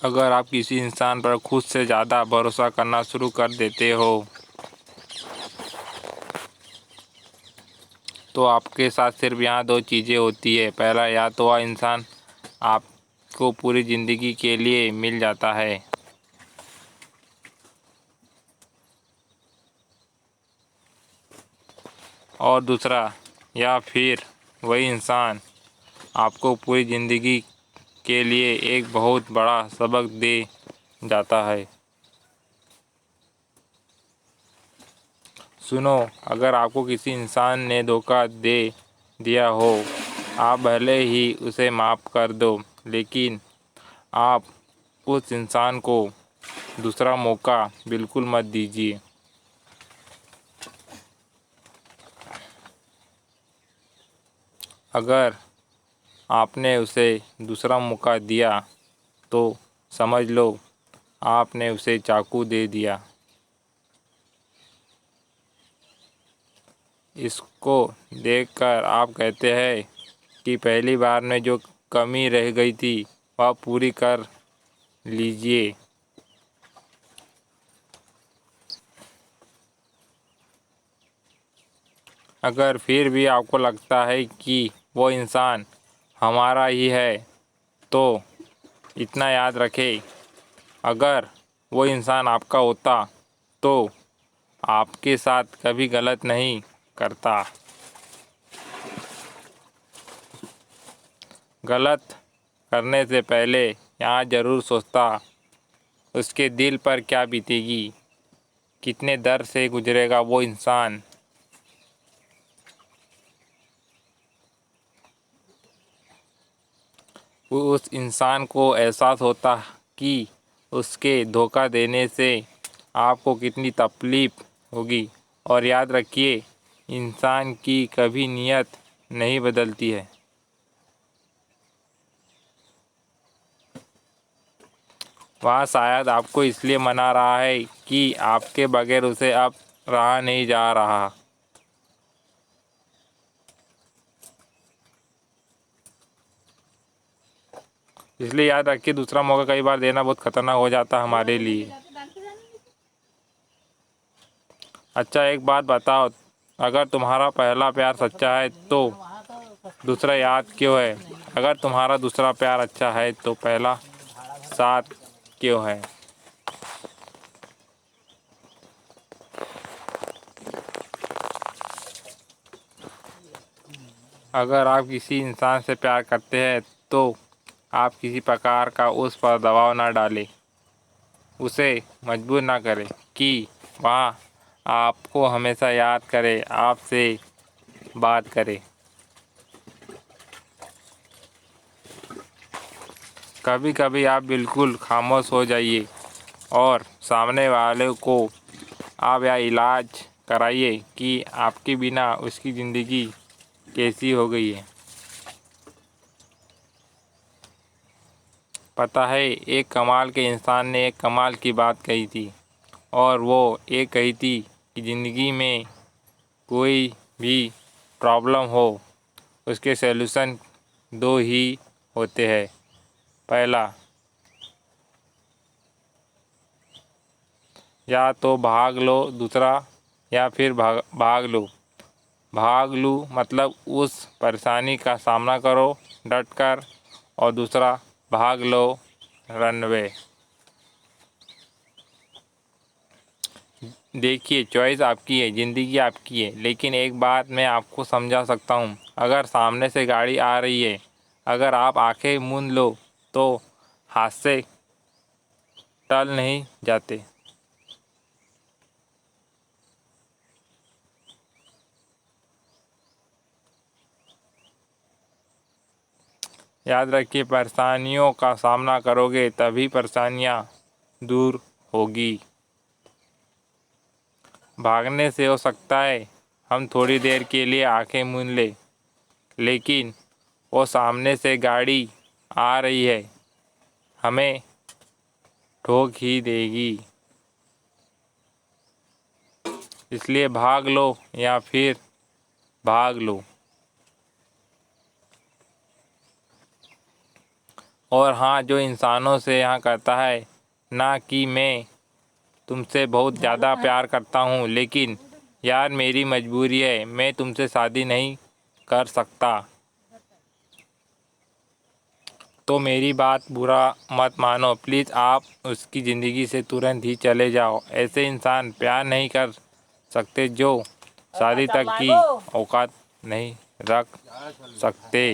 अगर आप किसी इंसान पर खुद से ज़्यादा भरोसा करना शुरू कर देते हो तो आपके साथ सिर्फ यहाँ दो चीज़ें होती है। पहला, या तो वह इंसान आपको पूरी ज़िंदगी के लिए मिल जाता है, और दूसरा, या फिर वही इंसान आपको पूरी ज़िंदगी के लिए एक बहुत बड़ा सबक दे जाता है। सुनो, अगर आपको किसी इंसान ने धोखा दे दिया हो, आप भले ही उसे माफ़ कर दो, लेकिन आप उस इंसान को दूसरा मौका बिल्कुल मत दीजिए। अगर आपने उसे दूसरा मौका दिया तो समझ लो आपने उसे चाकू दे दिया। इसको देखकर आप कहते हैं कि पहली बार में जो कमी रह गई थी वह पूरी कर लीजिए। अगर फिर भी आपको लगता है कि वो इंसान हमारा ही है तो इतना याद रखें, अगर वो इंसान आपका होता तो आपके साथ कभी गलत नहीं करता। गलत करने से पहले यहाँ ज़रूर सोचता उसके दिल पर क्या बीतेगी, कितने दर्द से गुजरेगा वो इंसान। उस इंसान को एहसास होता कि उसके धोखा देने से आपको कितनी तकलीफ़ होगी। और याद रखिए, इंसान की कभी नीयत नहीं बदलती है। वह शायद आपको इसलिए मना रहा है कि आपके बगैर उसे अब रहा नहीं जा रहा। इसलिए याद रखिए, दूसरा मौका कई बार देना बहुत खतरनाक हो जाता है हमारे लिए। अच्छा, एक बात बताओ, अगर तुम्हारा पहला प्यार सच्चा है तो दूसरा याद क्यों है? अगर तुम्हारा दूसरा प्यार अच्छा है तो पहला साथ क्यों है? अगर आप किसी इंसान से प्यार करते हैं तो आप किसी प्रकार का उस पर दबाव ना डालें, उसे मजबूर ना करें कि वह आपको हमेशा याद करे, आपसे बात करे। कभी कभी आप बिल्कुल खामोश हो जाइए और सामने वाले को आप यह इलाज कराइए कि आपके बिना उसकी ज़िंदगी कैसी हो गई है। पता है, एक कमाल के इंसान ने एक कमाल की बात कही थी, और वो ये कही थी कि ज़िंदगी में कोई भी प्रॉब्लम हो, उसके सॉल्यूशन दो ही होते हैं। पहला, या तो भाग लो, दूसरा, या फिर भाग लो। भाग लो मतलब उस परेशानी का सामना करो डट कर, और दूसरा, भाग लो, रनवे। देखिए, चॉइस आपकी है, ज़िंदगी आपकी है, लेकिन एक बात मैं आपको समझा सकता हूँ, अगर सामने से गाड़ी आ रही है, अगर आप आंखें मूंद लो तो हादसे टल नहीं जाते। याद रखिए, परेशानियों का सामना करोगे तभी परेशानियाँ दूर होगी। भागने से हो सकता है हम थोड़ी देर के लिए आंखें मूंद ले, लेकिन वो सामने से गाड़ी आ रही है, हमें ठोक ही देगी। इसलिए भाग लो या फिर भाग लो। और हाँ, जो इंसानों से यहाँ करता है ना कि मैं तुमसे बहुत ज़्यादा प्यार करता हूँ, लेकिन यार मेरी मजबूरी है, मैं तुमसे शादी नहीं कर सकता। तो मेरी बात बुरा मत मानो प्लीज़, आप उसकी ज़िंदगी से तुरंत ही चले जाओ। ऐसे इंसान प्यार नहीं कर सकते जो शादी तक की औकात नहीं रख सकते।